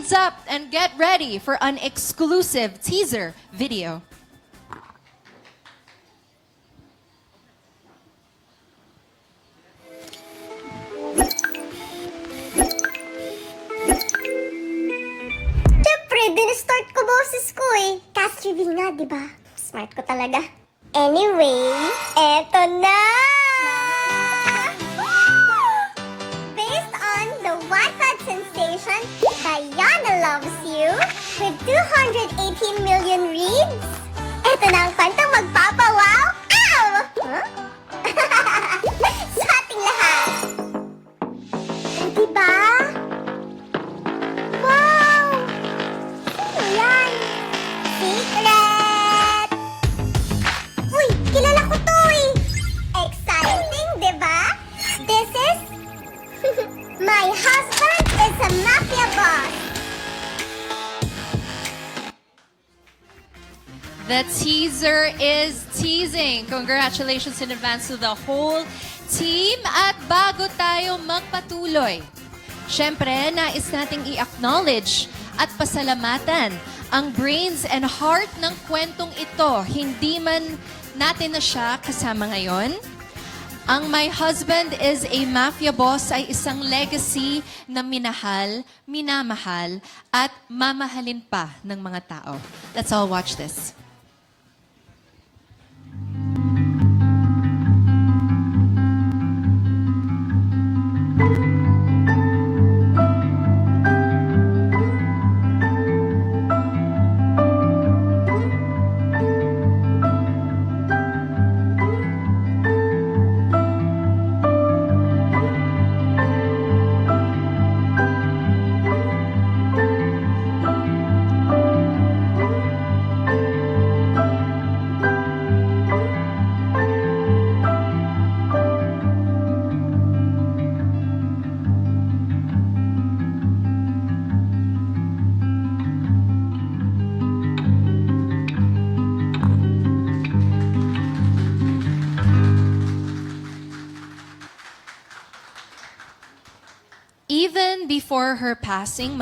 Hands up and get ready for an exclusive teaser video. Siyempre, din-start ko boses ko eh. Cast reveal nga, di ba? Smart ko talaga. Anyway, eto na! Based on the Wattpad sensation, Diana Loves You, with 218 million reads, eto na ang kwentang magpapawaw! Ow! Huh? Sa ating lahat! Diba? Wow! Sino yan? Secret! Uy, kilala ko to eh! Exciting, diba? This is... My husband is a mafia boss! The teaser is teasing. Congratulations in advance to the whole team. At bago tayo magpatuloy, syempre, nais nating i-acknowledge at pasalamatan ang brains and heart ng kwentong ito. Hindi man natin na siya kasama ngayon. Ang My Husband is a Mafia Boss ay isang legacy na minahal, minamahal, at mamahalin pa ng mga tao. Let's all watch this. Even before her passing,